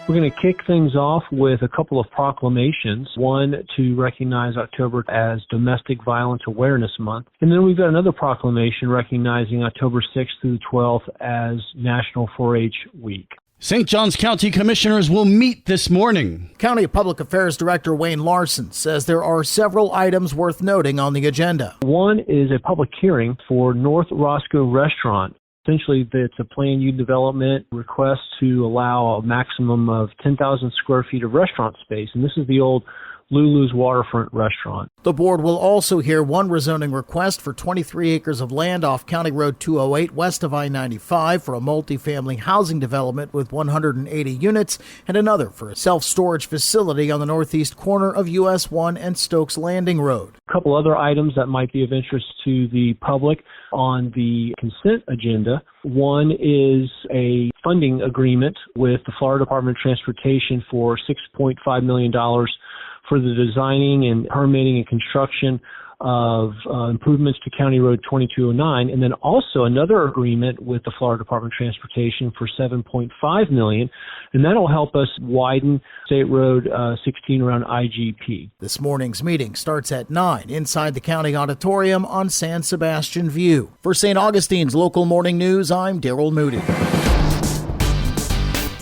We're going to kick things off with a couple of proclamations. One, to recognize October as Domestic Violence Awareness Month. And then we've got another proclamation recognizing October 6th through the 12th as National 4-H Week. St. Johns County Commissioners will meet this morning. County Public Affairs Director Wayne Larson says there are several items worth noting on the agenda. One is a public hearing for North Roscoe Restaurant. Essentially, it's a planned unit development request to allow a maximum of 10,000 square feet of restaurant space. And this is the old Lulu's waterfront restaurant. The board will also hear one rezoning request for 23 acres of land off County Road 208 west of I-95 for a multifamily housing development with 180 units, and another for a self-storage facility on the northeast corner of US 1 and Stokes Landing Road. A couple other items that might be of interest to the public on the consent agenda. One is a funding agreement with the Florida Department of Transportation for $6.5 million for the designing and permitting and construction of improvements to County Road 2209, and then also another agreement with the Florida Department of Transportation for $7.5 million, and that'll help us widen State Road 16 around IGP. This morning's meeting starts at 9 inside the County Auditorium on San Sebastian View. For St. Augustine's Local Morning News, I'm Daryl Moody.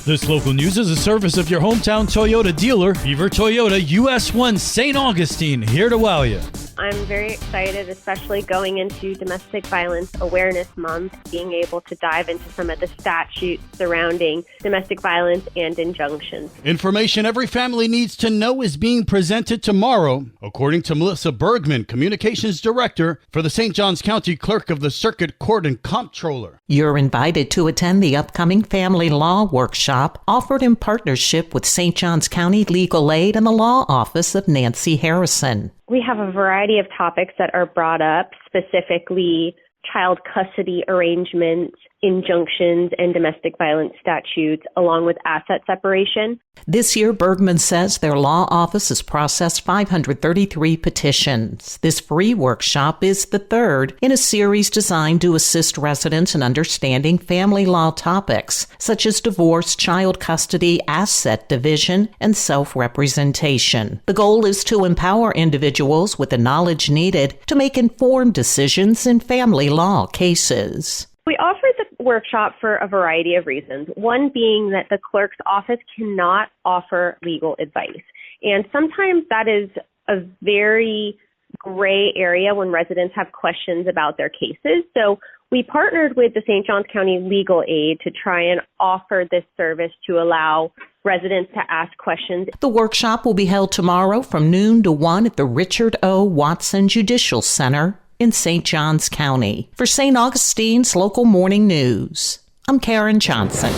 This local news is a service of your hometown Toyota dealer, Beaver Toyota, US 1 St. Augustine, here to wow you. I'm very excited, especially going into Domestic Violence Awareness Month, being able to dive into some of the statutes surrounding domestic violence and injunctions. Information every family needs to know is being presented tomorrow, according to Melissa Bergman, Communications Director for the St. Johns County Clerk of the Circuit Court and Comptroller. You're invited to attend the upcoming Family Law Workshop offered in partnership with St. Johns County Legal Aid and the Law Office of Nancy Harrison. We have a variety of topics that are brought up, specifically child custody arrangements, injunctions, and domestic violence statutes, along with asset separation. This year, Bergman says their law office has processed 533 petitions. This free workshop is the third in a series designed to assist residents in understanding family law topics, such as divorce, child custody, asset division, and self-representation. The goal is to empower individuals with the knowledge needed to make informed decisions in family law cases. We offered the workshop for a variety of reasons. One being that the clerk's office cannot offer legal advice. And sometimes that is a very gray area when residents have questions about their cases. So we partnered with the St. Johns County Legal Aid to try and offer this service to allow residents to ask questions. The workshop will be held tomorrow from noon to 1 at the Richard O. Watson Judicial Center in St. Johns County. For St. Augustine's Local Morning News, I'm Karen Johnson.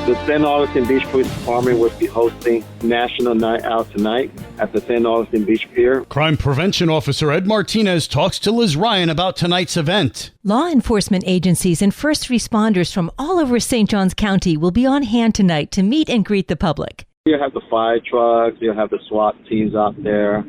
The St. Augustine Beach Police Department will be hosting National Night Out tonight at the St. Augustine Beach Pier. Crime Prevention Officer Ed Martinez talks to Liz Ryan about tonight's event. Law enforcement agencies and first responders from all over St. Johns County will be on hand tonight to meet and greet the public. You'll have the fire trucks, you'll have the SWAT teams out there.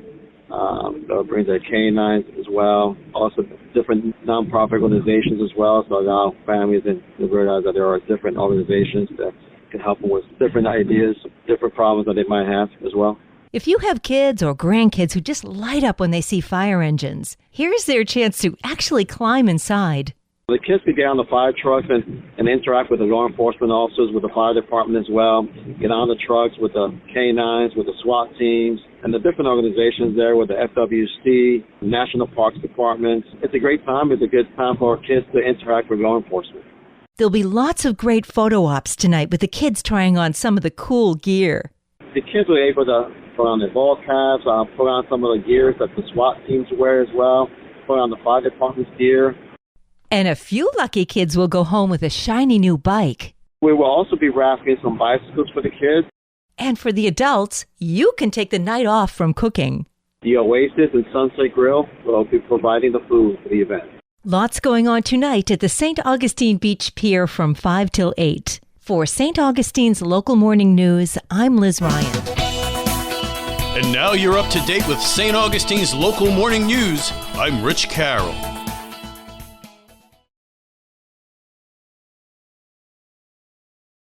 They'll bring their canines as well. Also, different nonprofit organizations as well. So now families and realize that there are different organizations that can help them with different ideas, different problems that they might have as well. If you have kids or grandkids who just light up when they see fire engines, here's their chance to actually climb inside. The kids can get on the fire trucks and interact with the law enforcement officers, with the fire department as well, get on the trucks with the canines, with the SWAT teams, and the different organizations there with the FWC, National Parks Department. It's a great time. It's a good time for our kids to interact with law enforcement. There'll be lots of great photo ops tonight with the kids trying on some of the cool gear. The kids were able to put on their ball caps, put on some of the gears that the SWAT teams wear as well, put on the fire department's gear. And a few lucky kids will go home with a shiny new bike. We will also be raffling some bicycles for the kids. And for the adults, you can take the night off from cooking. The Oasis and Sunset Grill will be providing the food for the event. Lots going on tonight at the St. Augustine Beach Pier from 5 till 8. For St. Augustine's Local Morning News, I'm Liz Ryan. And now you're up to date with St. Augustine's Local Morning News. I'm Rich Carroll.